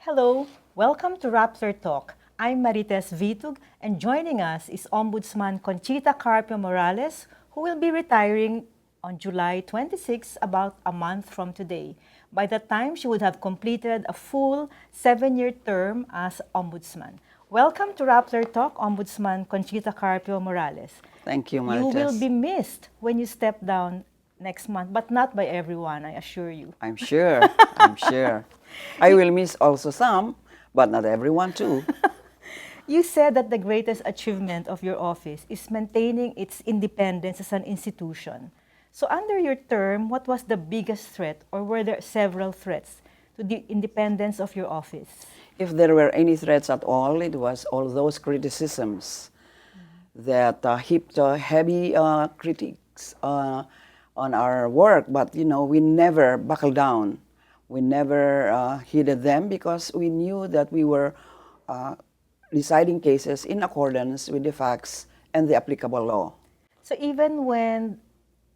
Hello, welcome to Rappler Talk. I'm Marites Vitug, and joining us is Ombudsman Conchita Carpio Morales, who will be retiring on July 26, about a month from today. By that time, she would have completed a full 7-year term as Ombudsman. Welcome to Rappler Talk, Ombudsman Conchita Carpio Morales. Thank you, You will Marites. be missed when you step down next month, but not by everyone, I assure you. I'm sure. I'm sure. I will miss also some, but not everyone too. You said that the greatest achievement of your office is maintaining its independence as an institution. So under your term, what was the biggest threat, or were there several threats to the independence of your office? If there were any threats at all, it was all those criticisms that heaped heavy critiques on our work. But we never buckled down. We never heeded them because we knew that we were deciding cases in accordance with the facts and the applicable law. So even when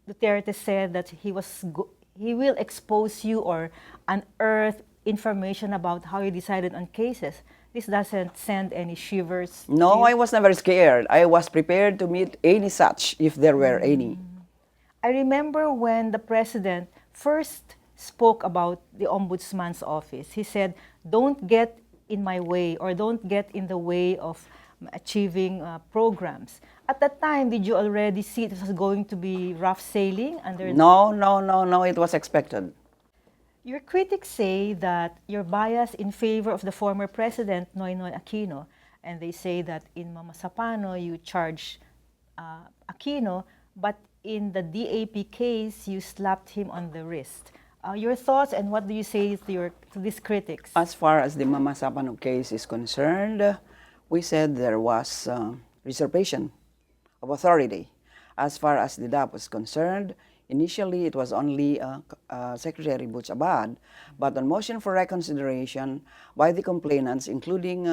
Duterte said that he will expose you or unearth information about how you decided on cases, this doesn't send any shivers to No, you? I was never scared. I was prepared to meet any such if there were any. I remember when the president first spoke about the ombudsman's office. He said, "Don't get in my way, or don't get in the way of achieving programs." At that time, did you already see it was going to be rough sailing under? No, it was expected. Your critics say that you're biased in favor of the former president, Noynoy Aquino, and they say that in Mama Sapano, you charge Aquino, but in the DAP case, you slapped him on the wrist. Your thoughts, and what do you say to these critics? As far as the Mama Sapano case is concerned, we said there was usurpation of authority. As far as the DAP was concerned, initially it was only Secretary Butch Abad, but on motion for reconsideration by the complainants, including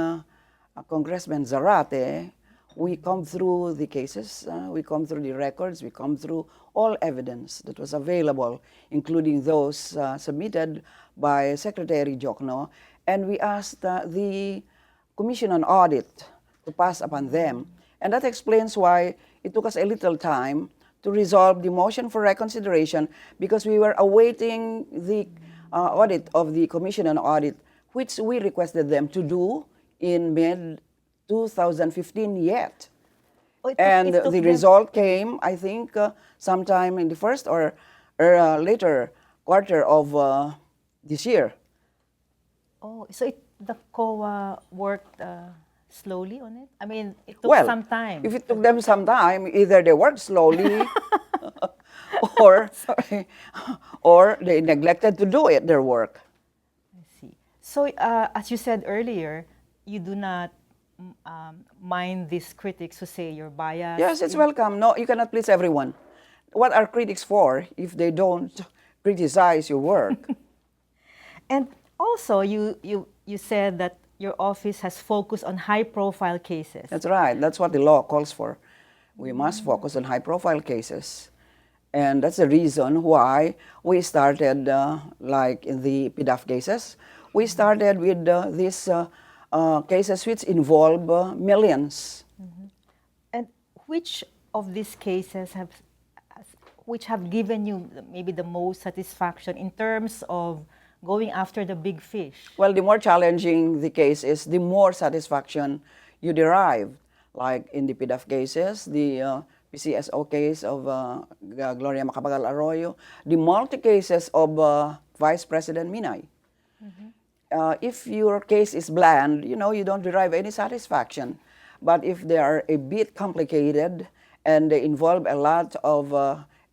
Congressman Zarate, we come through the cases, we come through the records, we come through all evidence that was available, including those submitted by Secretary Jokno, and we asked the Commission on Audit to pass upon them. And that explains why it took us a little time to resolve the motion for reconsideration, because we were awaiting the audit of the Commission on Audit, which we requested them to do in mid-2015 yet. And the result came, I think, sometime in the first or later quarter of this year. Oh, so the COA worked slowly on it? I mean, it took some time. If it took them some time, either they worked slowly or, or they neglected to do their work. I see. So, as you said earlier, you do not mind these critics who say you're biased? Yes, it's welcome. No, you cannot please everyone. What are critics for if they don't criticize your work? And also, you said that your office has focused on high-profile cases. That's right. That's what the law calls for. We must focus on high-profile cases. And that's the reason why we started, like in the PDAF cases, we started with these cases which involve millions. Mm-hmm. And which of these cases which have given you maybe the most satisfaction in terms of going after the big fish? Well, the more challenging the case is, the more satisfaction you derive. Like in the PDAF cases, the PCSO case of Gloria Macapagal Arroyo, the multi-cases of Vice President Minay. Mm-hmm. If your case is bland, you don't derive any satisfaction. But if they are a bit complicated and they involve a lot of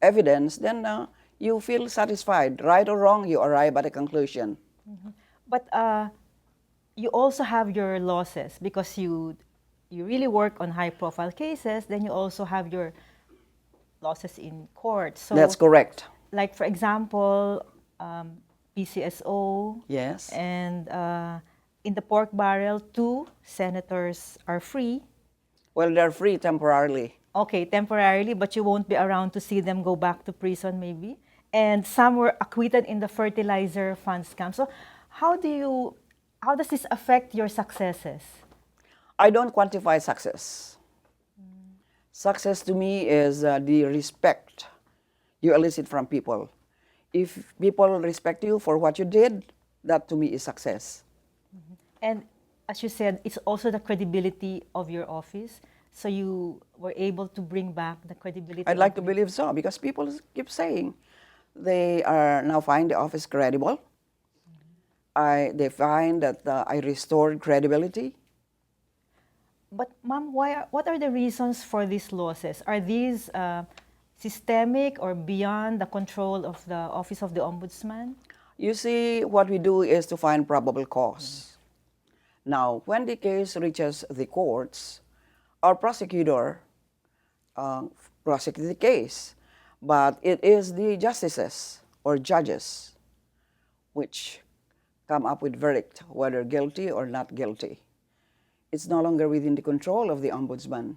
evidence, then you feel satisfied. Right or wrong, you arrive at a conclusion. Mm-hmm. But you also have your losses because you really work on high-profile cases. Then you also have your losses in court. So that's correct. Like, for example, PCSO. Yes. And in the pork barrel, 2 senators are free. Well, they're free temporarily. Okay, temporarily, but you won't be around to see them go back to prison maybe. And some were acquitted in the fertilizer fund scam. So how do you How does this affect your successes? I don't quantify success. Success to me is the respect you elicit from people. If people respect you for what you did, that to me is success. And as you said, it's also the credibility of your office. So you were able to bring back the credibility I'd like to of believe so because people keep saying they are now find the office credible. They find that I restored credibility. But ma'am, what are the reasons for these losses? Are these systemic or beyond the control of the Office of the Ombudsman? You see, what we do is to find probable cause. Now, when the case reaches the courts, our prosecutor prosecutes the case, but it is the justices or judges which come up with verdict, whether guilty or not guilty. It's no longer within the control of the ombudsman.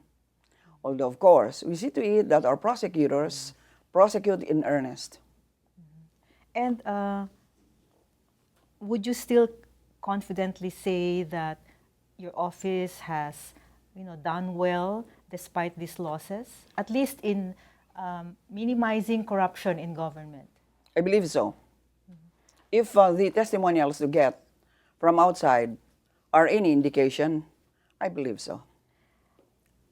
Although, of course, we see to it that our prosecutors prosecute in earnest. And would you still confidently say that your office has, done well despite these losses, at least in minimizing corruption in government? I believe so. If the testimonials you get from outside are any indication, I believe so.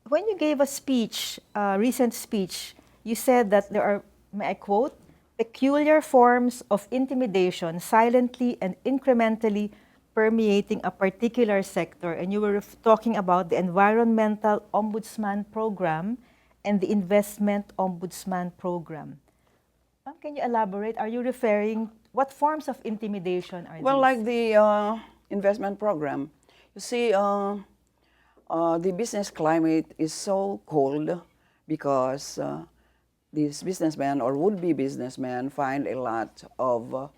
When you gave a speech, a recent speech, you said that there are, may I quote, peculiar forms of intimidation silently and incrementally permeating a particular sector. And you were talking about the Environmental Ombudsman Program and the Investment Ombudsman Program. Ma'am, can you elaborate? Are you referring, what forms of intimidation are Well, these? like the investment program, you see, the business climate is so cold because these businessmen or would-be businessmen find a lot of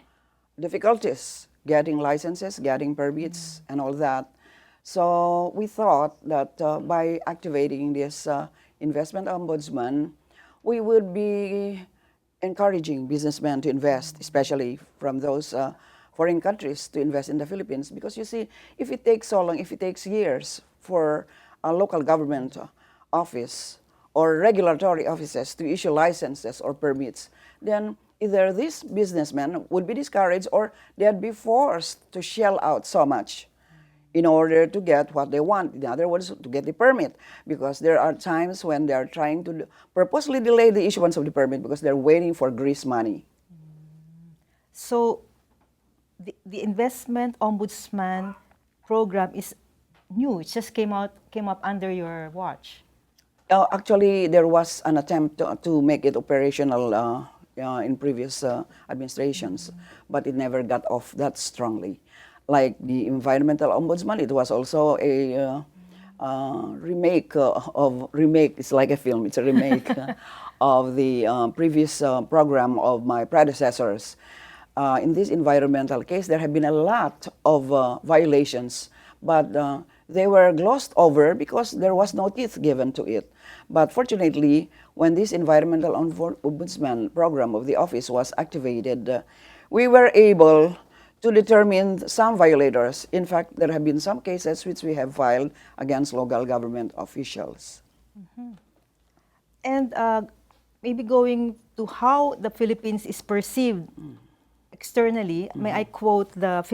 difficulties getting licenses, getting permits, and all that. So we thought that by activating this investment ombudsman, we would be encouraging businessmen to invest, especially from those foreign countries to invest in the Philippines. Because you see, if it takes so long, if it takes years for a local government office or regulatory offices to issue licenses or permits, then either these businessmen would be discouraged or they'd be forced to shell out so much in order to get what they want. In other words, to get the permit, because there are times when they are trying to purposely delay the issuance of the permit because they're waiting for grease money. So the Investment Ombudsman Program is new. It just came up under your watch. Actually, there was an attempt to make it operational in previous administrations, but it never got off that strongly. Like the Environmental Ombudsman, it was also a remake remake. It's like a film. It's a remake of the previous program of my predecessors. In this environmental case, there have been a lot of violations, but they were glossed over because there was no teeth given to it. But fortunately, when this Environmental Ombudsman program of the office was activated, we were able to determine some violators. In fact, there have been some cases which we have filed against local government officials. And maybe going to how the Philippines is perceived externally, may I quote the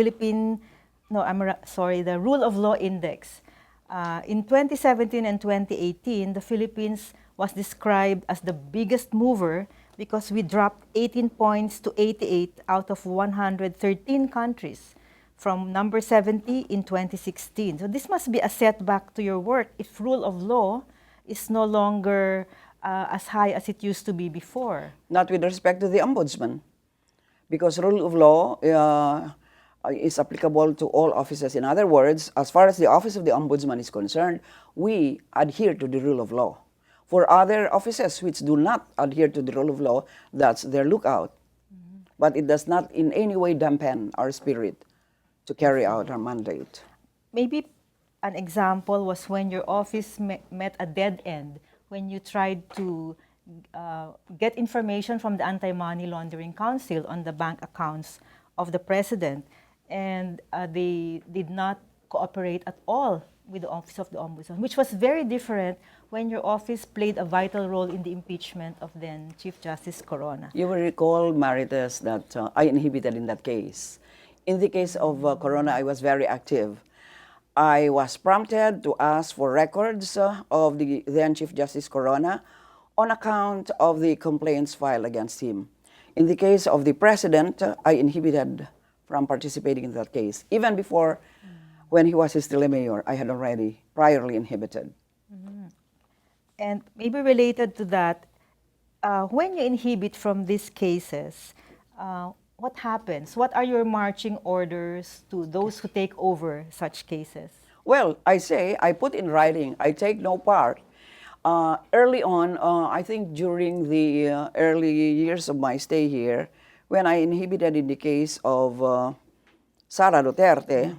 the Rule of Law Index. In 2017 and 2018, the Philippines was described as the biggest mover because we dropped 18 points to 88 out of 113 countries from number 70 in 2016. So this must be a setback to your work if rule of law is no longer as high as it used to be before. Not with respect to the ombudsman, because rule of law is applicable to all offices. In other words, as far as the office of the ombudsman is concerned, we adhere to the rule of law. For other offices which do not adhere to the rule of law, that's their lookout. But it does not in any way dampen our spirit to carry out our mandate. Maybe an example was when your office met a dead end, when you tried to get information from the Anti-Money Laundering Council on the bank accounts of the president. and they did not cooperate at all with the Office of the Ombudsman, which was very different when your office played a vital role in the impeachment of then Chief Justice Corona. You will recall, Marites, that I inhibited in that case. In the case of Corona, I was very active. I was prompted to ask for records of the then Chief Justice Corona on account of the complaints filed against him. In the case of the President, I inhibited from participating in that case. Even before, when he was still a mayor, I had already priorly inhibited. And maybe related to that, when you inhibit from these cases, what happens? What are your marching orders to those who take over such cases? Well, I say, I put in writing, I take no part. Early on, I think during the early years of my stay here, when I inhibited in the case of Sara Duterte,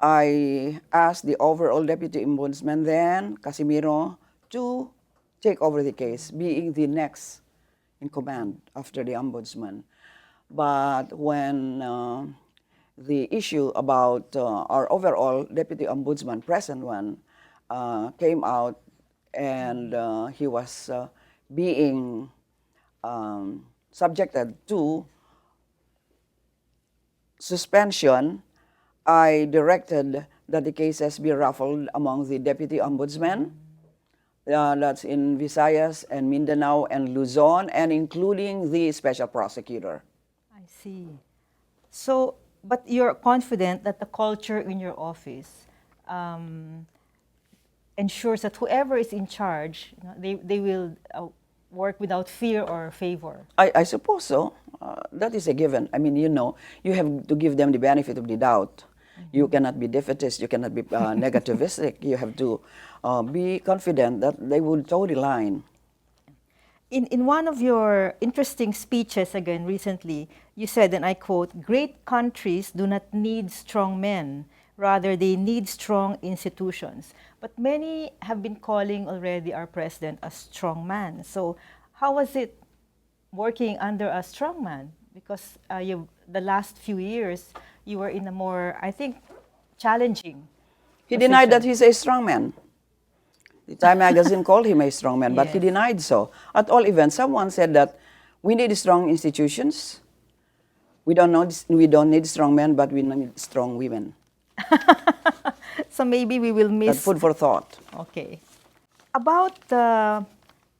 I asked the overall Deputy Ombudsman then, Casimiro, to take over the case, being the next in command after the Ombudsman. But when the issue about our overall Deputy Ombudsman, present one, came out, and he was being subjected to suspension, I directed that the cases be raffled among the Deputy Ombudsman, that's in Visayas and Mindanao and Luzon, and including the Special Prosecutor. I see. So, but you're confident that the culture in your office ensures that whoever is in charge, they will work without fear or favor. I suppose so. That is a given. I mean, you have to give them the benefit of the doubt. You cannot be defeatist, you cannot be negativistic. You have to be confident that they will toe the line. In one of your interesting speeches again recently, you said, and I quote, "Great countries do not need strong men, rather they need strong institutions." But many have been calling already our president a strong man. So how was it working under a strong man? Because the last few years, you were in a more, I think, challenging He position. denied that he's a strong man. The Time magazine called him a strong man, but he Yes. denied so. At all events, someone said that we need strong institutions. We don't need strong men, but we need strong women. So maybe we will That's miss. food for thought. Okay. About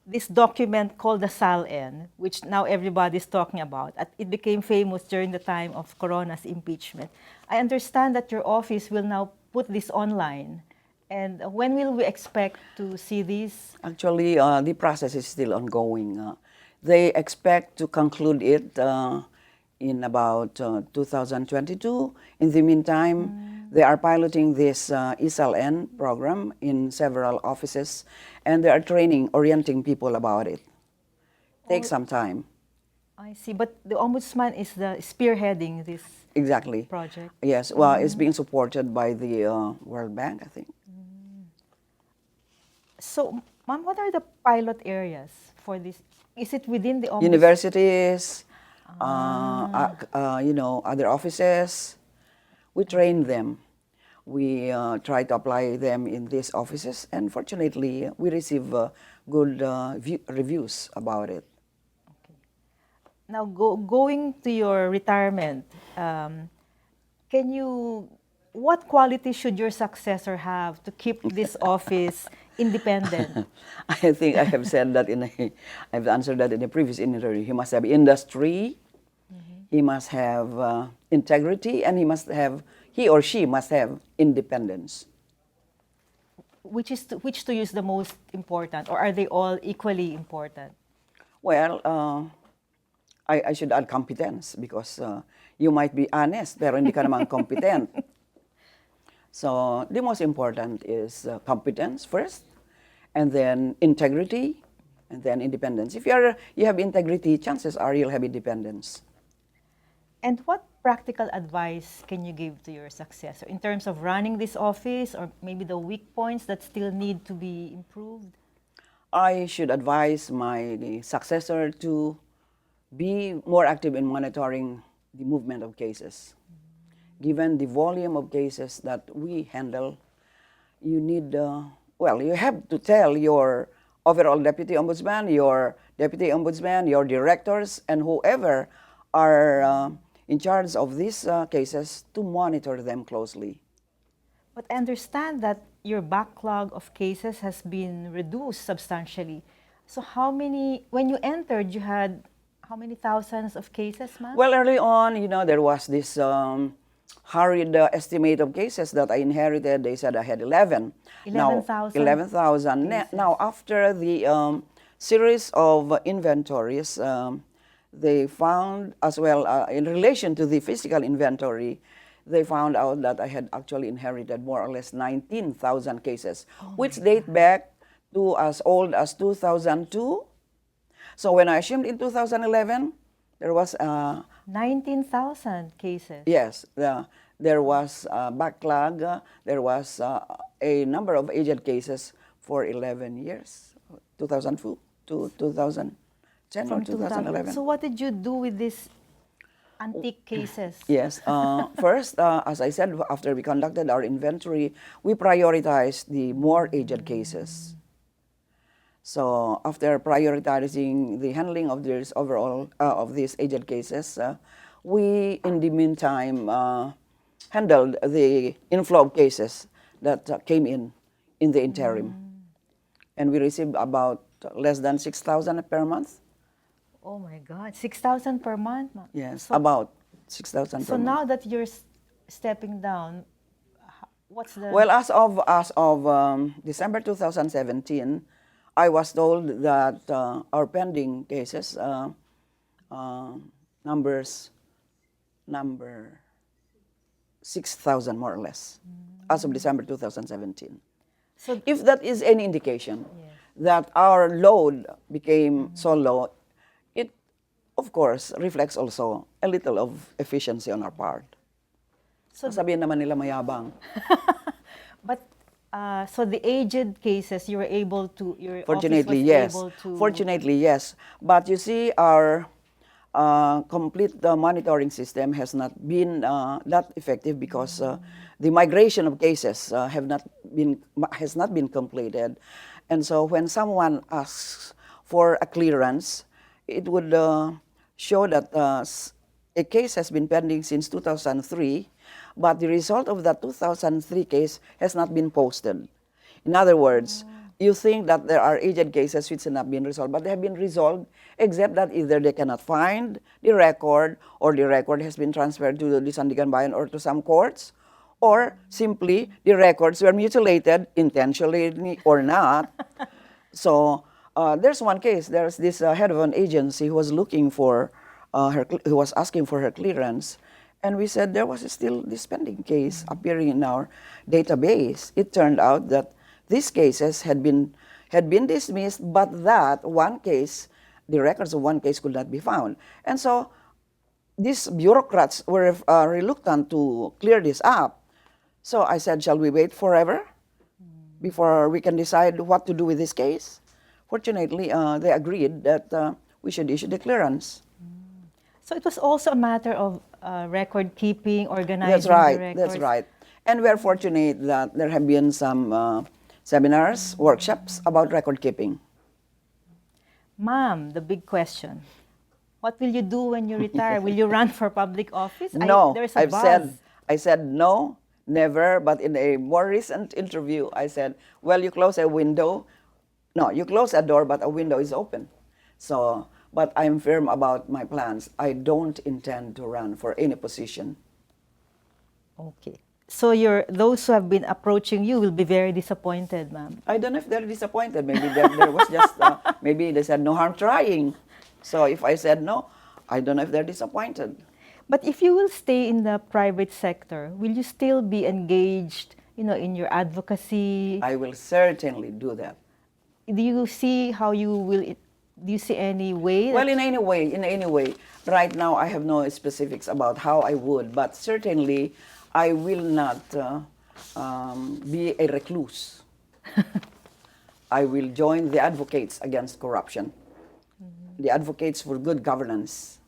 this document called the SALN, which now everybody's talking about. It became famous during the time of Corona's impeachment. I understand that your office will now put this online. And when will we expect to see these? Actually, the process is still ongoing. They expect to conclude it in about 2022. In the meantime, they are piloting this ESLN program in several offices, and they are training, orienting people about it. Takes some time. I see, but the Ombudsman is the spearheading this Exactly. project. Yes, well, it's being supported by the World Bank, I think. So, ma'am, what are the pilot areas for this? Is it within the Ombudsman? Universities, other offices. We train them. We try to apply them in these offices, and fortunately, we receive good reviews about it. Now, going to your retirement, what quality should your successor have to keep this office independent? I think I have said that I've answered that in a previous interview. He must have industry, he must have integrity, and he or she must have independence. Which to you is the most important, or are they all equally important? Well, I should add competence, because you might be honest pero hindi ka naman competent. So the most important is competence first, and then integrity, and then independence. If you have integrity, chances are you'll have independence. And what practical advice can you give to your successor in terms of running this office, or maybe the weak points that still need to be improved? I should advise my successor to be more active in monitoring the movement of cases. given the volume of cases that we handle, you need, you have to tell your overall deputy ombudsman, your directors, and whoever are in charge of these cases to monitor them closely. But I understand that your backlog of cases has been reduced substantially. So how many, when you entered, you had how many thousands of cases, ma'am? Well, early on, there was this hurried estimate of cases that I inherited. They said I had 11. 11,000 11,000. cases. Now, after the series of inventories, they found as well, in relation to the physical inventory, they found out that I had actually inherited more or less 19,000 cases, which date back to as old as 2002. So when I assumed in 2011, there was 19,000 cases. yes, there was a backlog. There was a number of aged cases for 11 years, 2002 to 2010 or 2011. So what did you do with these antique cases? Yes. First, as I said, after we conducted our inventory, we prioritized the more aged cases. So after prioritizing the handling of this overall of these aged cases, we, in the meantime, handled the inflow of cases that came in the interim, and we received about less than 6,000 per month. Oh my God, 6,000 per month, ma'am. Yes, So, about 6,000 per so month. now that you're stepping down, what's the... Well, as of December 2017, I was told that our pending cases number 6,000 more or less, as of December 2017. So, If that is any indication yes. that our load became so low, it of course reflects also a little of efficiency on our part. So, Sabihin naman nila mayabang. but so the aged cases, you were able to, your Fortunately, office was yes. able to... Fortunately, yes. But you see, our complete monitoring system has not been that effective because the migration of cases has not been completed, and so when someone asks for a clearance, it would show that a case has been pending since 2003, but the result of that 2003 case has not been posted. In other words, you think that there are aged cases which have not been resolved, but they have been resolved, except that either they cannot find the record, or the record has been transferred to the Sandigan Bayan or to some courts, or simply the records were mutilated, intentionally or not. So there's one case. There's this head of an agency who was looking for who was asking for her clearance, and we said there was still this pending case appearing in our database. It turned out that these cases had been dismissed, but that one case, the records of one case could not be found, and so these bureaucrats were reluctant to clear this up. So I said, shall we wait forever before we can decide what to do with this case? Fortunately, they agreed that we should issue the clearance. So it was also a matter of record keeping, organizing That's right. the records. That's right. And we're fortunate that there have been some seminars, workshops about record keeping. Ma'am, the big question. What will you do when you retire? Will you run for public office? No, there's a buzz. I said no, never. But in a more recent interview, I said, well, you close a window. No, you close a door, but a window is open. So, but I'm firm about my plans. I don't intend to run for any position. Okay. So those who have been approaching you will be very disappointed, ma'am. I don't know if they're disappointed. Maybe there was just, maybe they said no harm trying. So if I said no, I don't know if they're disappointed. But if you will stay in the private sector, will you still be engaged, in your advocacy? I will certainly do that. Do you see how you will? Do you see any way? Well, in any way. Right now, I have no specifics about how I would, but certainly, I will not be a recluse. I will join the advocates against corruption, the advocates for good governance.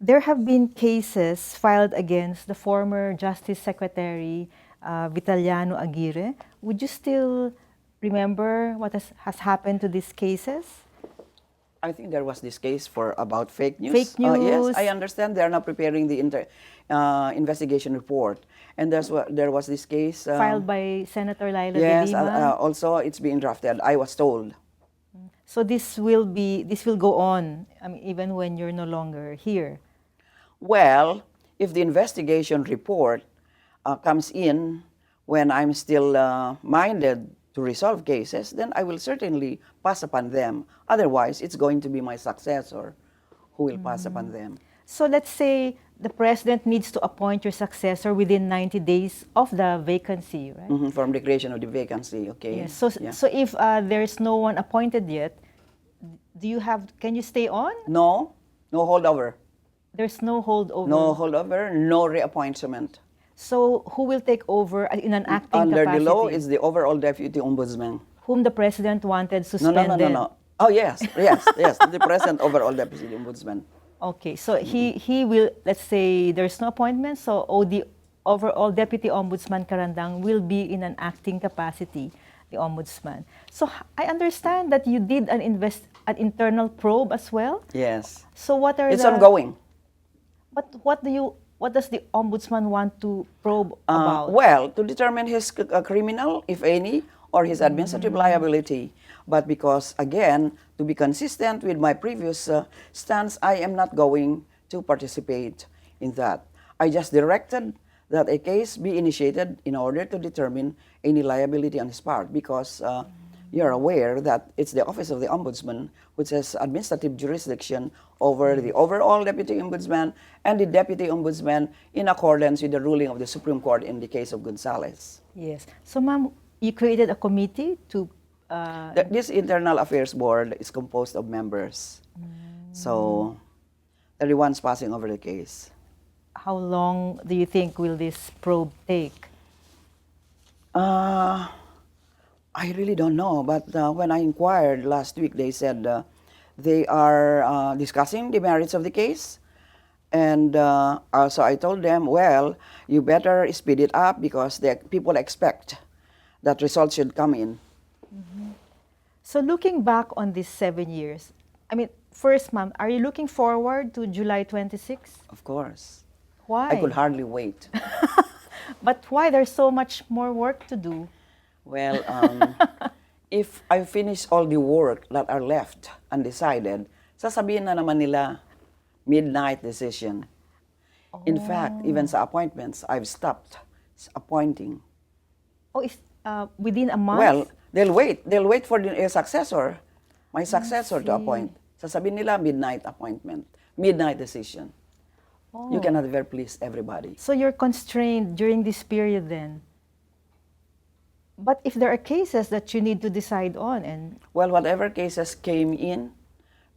There have been cases filed against the former Justice Secretary Vitaliano Aguirre. Would you still remember what has happened to these cases? I think there was this case for about fake news. Fake Yes, news. I understand they are now preparing the investigation report, and there was this case. Filed by Senator Laila de Yes, Lima. also it's being drafted. I was told. So this will go on. I mean, even when you're no longer here. Well, if the investigation report comes in when I'm still minded to resolve cases, then I will certainly pass upon them. Otherwise, it's going to be my successor who will pass upon them. So let's say the president needs to appoint your successor within 90 days of the vacancy, right? From the creation of the vacancy, okay? Yes. So, Yeah. so if there's no one appointed yet, can you stay on? No, no holdover. There's no holdover. No holdover, no reappointment. So who will take over in an acting Under capacity? the law is the overall deputy ombudsman. Whom the president wanted No, suspended. no. Oh, yes, yes, the present overall deputy ombudsman. Okay, so he will, let's say there's no appointment, so the overall Deputy Ombudsman Karandang will be in an acting capacity, the Ombudsman. So I understand that you did an internal probe as well. Yes. So what are It's the... ongoing. But what does the Ombudsman want to probe about? Well, to determine his criminal, if any, or his administrative liability. But because, again, to be consistent with my previous stance, I am not going to participate in that. I just directed that a case be initiated in order to determine any liability on his part, because you're aware that it's the Office of the Ombudsman which has administrative jurisdiction over the overall Deputy Ombudsman and the Deputy Ombudsman in accordance with the ruling of the Supreme Court in the case of Gonzales. Yes. So ma'am, you created a committee to... This Internal Affairs Board is composed of members. So everyone's passing over the case. How long do you think will this probe take? I really don't know, but when I inquired last week, they said they are discussing the merits of the case. And so I told them, well, you better speed it up because the people expect that results should come in. So looking back on these 7 years, I mean, first, ma'am, are you looking forward to July 26? Of course. Why? I could hardly wait. But why? There's so much more work to do. Well, if I finish all the work that are left undecided, sasabihin na naman nila, midnight decision. In fact, even sa appointments, I've stopped appointing. Oh, within a month? Well, they'll wait. They'll wait for the successor, my successor to appoint. Sasabihin nila, midnight appointment, midnight decision. Oh. You cannot ever please everybody. So you're constrained during this period then. But if there are cases that you need to decide on and... Well, whatever cases came in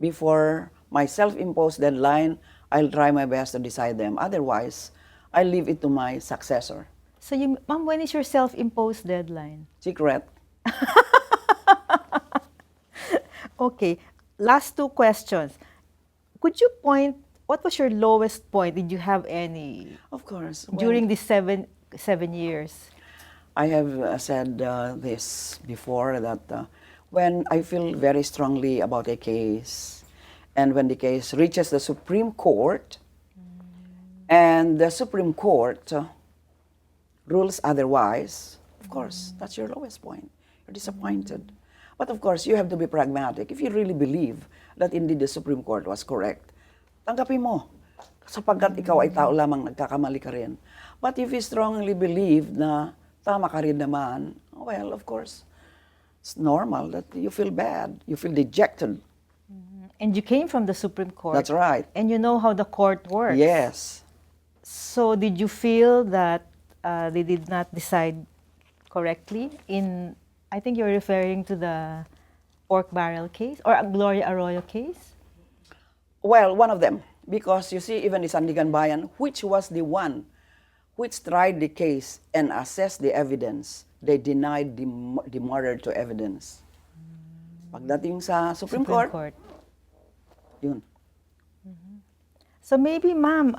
before my self-imposed deadline, I'll try my best to decide them. Otherwise, I'll leave it to my successor. So, ma'am, when is your self-imposed deadline? Secret. Okay, last two questions. Could you point, what was your lowest point? Did you have any? Of course. During these seven years? I have said this before, that when I feel very strongly about a case, and when the case reaches the Supreme Court, and the Supreme Court rules otherwise, of course, that's your lowest point. You're disappointed. But of course, you have to be pragmatic. If you really believe that indeed the Supreme Court was correct, tanggapin mo. Sapagkat ikaw ay tao lamang, nagkakamali ka rin. But if you strongly believe na tama ka rin naman, well, of course, it's normal that you feel bad, you feel dejected. And you came from the Supreme Court. That's right. And you know how the court works. Yes. So did you feel that they did not decide correctly in, I think you're referring to the pork barrel case or a Gloria Arroyo case? Well, one of them. Because you see, even the Sandigan Bayan, which was the one which tried the case and assessed the evidence, they denied the murder to evidence. Pagdating sa Supreme Court, yun. So maybe, ma'am,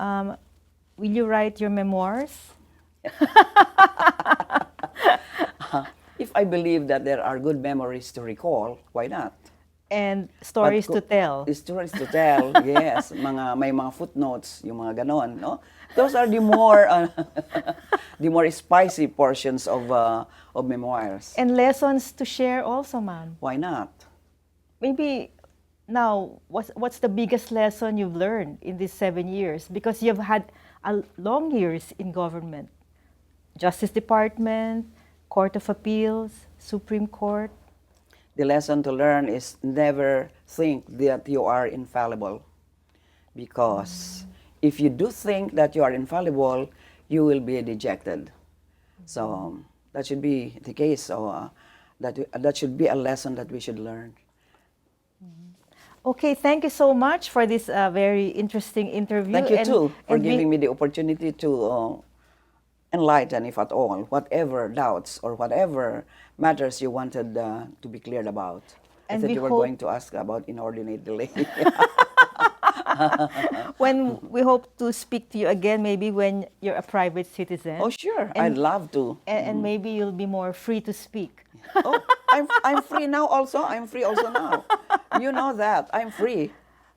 will you write your memoirs? If I believe that there are good memories to recall, why not? And But stories to tell. stories to tell, yes, may mga footnotes, yung mga ganon, no? Those are the more the more spicy portions of memoirs. And lessons to share also, ma'am. Why not? Maybe now, what's the biggest lesson you've learned in these 7 years? Because you've had long years in government. Justice Department, Court of Appeals, Supreme Court. The lesson to learn is never think that you are infallible. Because if you do think that you are infallible, you will be dejected. So that should be the case. So that should be a lesson that we should learn. Okay, thank you so much for this very interesting interview. Thank you too for and giving me the opportunity to enlighten, if at all, whatever doubts or whatever matters you wanted to be cleared about. I And thought we you were hope- going to ask about inordinate delay. when we hope to speak to you again, maybe when you're a private citizen. Oh, sure. And- I'd love to. And maybe you'll be more free to speak. Oh, I'm free now also. I'm free also now. You know that. I'm free.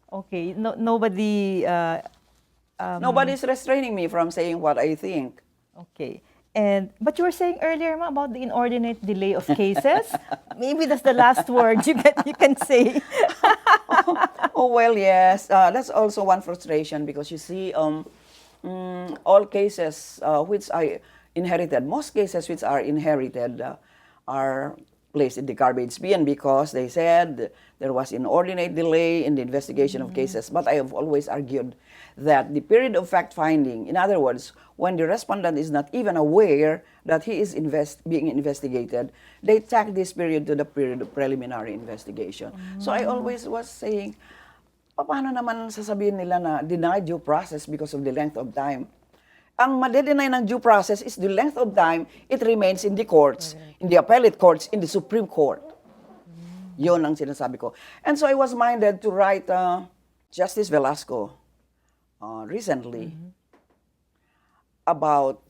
Okay, nobody. Nobody's restraining me from saying what I think. Okay. But you were saying earlier, ma, about the inordinate delay of cases. Maybe that's the last word you can say. Oh, well, yes. That's also one frustration because you see, all cases which I inherited, most cases which are inherited are placed in the garbage bin because they said there was inordinate delay in the investigation of cases. But I have always argued that the period of fact-finding, in other words, when the respondent is not even aware that he is being investigated, they tag this period to the period of preliminary investigation. So I always was saying, paano naman sasabihin nila na denied due process because of the length of time? Ang madedenay ng due process is the length of time it remains in the courts, in the appellate courts, in the Supreme Court. Yun ang sinasabi ko. And so I was minded to write Justice Velasco recently about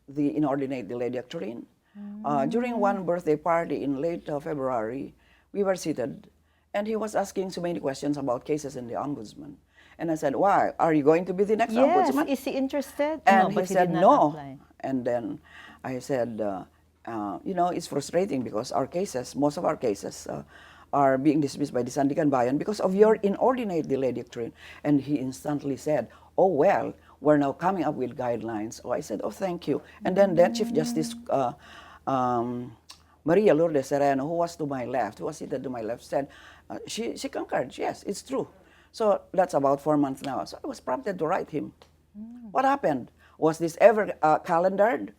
the inordinate delay doctrine. During one birthday party in late February, we were seated and he was asking so many questions about cases in the Ombudsman. And I said, why? Are you going to be the next Yes, Ombudsman? is he interested? And No, he but said did not no. apply. And then I said, it's frustrating because our cases, most of our cases, are being dismissed by the Sandigan Bayan because of your inordinate delay doctrine. And he instantly said, oh, well, we're now coming up with guidelines. Oh, I said, oh, thank you. And then Chief Justice Maria Lourdes Sereno, who was to my left, who was seated to my left, said, she concurred, yes, it's true. So that's about 4 months now. So I was prompted to write him. What happened? Was this ever calendared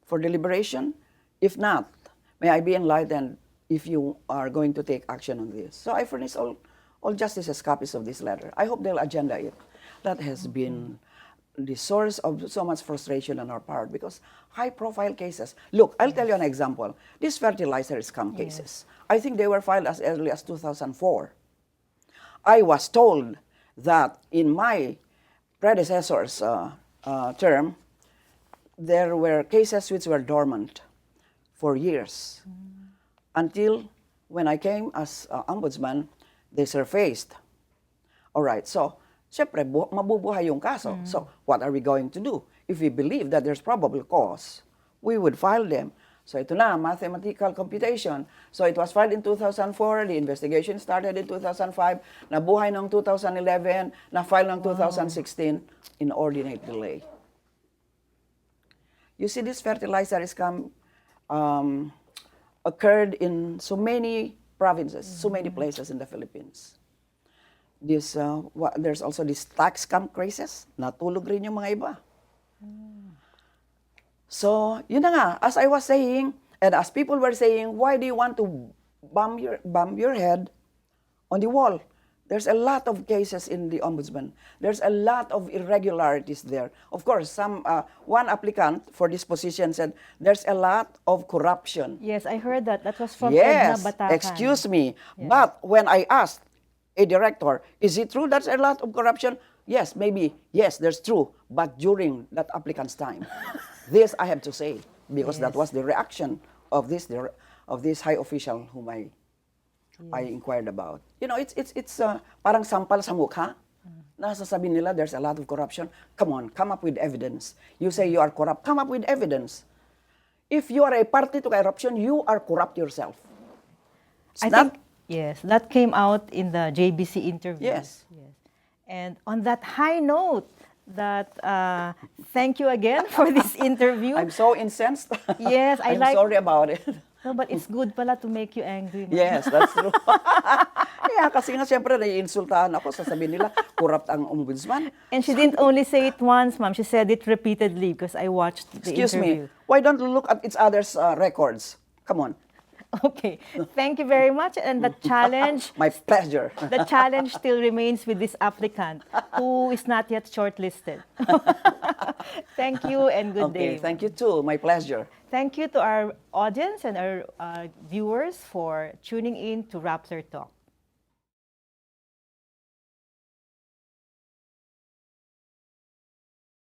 for deliberation? If not, may I be enlightened if you are going to take action on this. So I furnished all justices copies of this letter. I hope they'll agenda it. That has been the source of so much frustration on our part because high-profile cases. Look, I'll tell you an example. These fertilizer scam cases, I think they were filed as early as 2004. I was told that in my predecessor's term, there were cases which were dormant for years. Until when I came as ombudsman, they surfaced. All right, so, syempre, mabubuhay yung kaso. So, what are we going to do? If we believe that there's probable cause, we would file them. So ito na, mathematical computation. So it was filed in 2004, the investigation started in 2005, nabuhay noong 2011, na-file noong 2016, inordinate delay. You see, this fertilizer scam occurred in so many provinces, so many places in the Philippines. There's also this tax scam crisis, natulog rin yung mga iba. So, yun na nga, as I was saying, and as people were saying, why do you want to bump your head on the wall? There's a lot of cases in the Ombudsman. There's a lot of irregularities there. Of course, one applicant for this position said, there's a lot of corruption. Yes, I heard that. That was from Yes, Edna Batacan. excuse me. Yes. But when I asked a director, is it true there's a lot of corruption? Yes, maybe, yes, there's true. But during that applicant's time, this I have to say, because that Yes. was the reaction of this high official whom I inquired about. You know, it's parang sampal sa mukha. Nasasabi nila there's a lot of corruption. Come on, come up with evidence. You say you are corrupt, come up with evidence. If you are a party to corruption, you are corrupt yourself. It's I not- think, yes, that came out in the JBC interview. Yes. And on that high note, that thank you again for this interview. I'm so incensed. Yes, I I'm like- sorry about it. No, but it's good pala to make you angry. ma'am. Yes, that's true. Yeah, kasi nga siyempre naiinsultahan ako, sasabihin nila, corrupt ang ombudsman. And she didn't only say it once, ma'am. She said it repeatedly because I watched the Excuse interview. me, why don't you look at each other's records? Come on. Okay. Thank you very much. And the challenge, My pleasure. the challenge still remains with this applicant who is not yet shortlisted. Thank you and good Okay, day. thank you too. My pleasure. Thank you to our audience and our viewers for tuning in to Rappler Talk.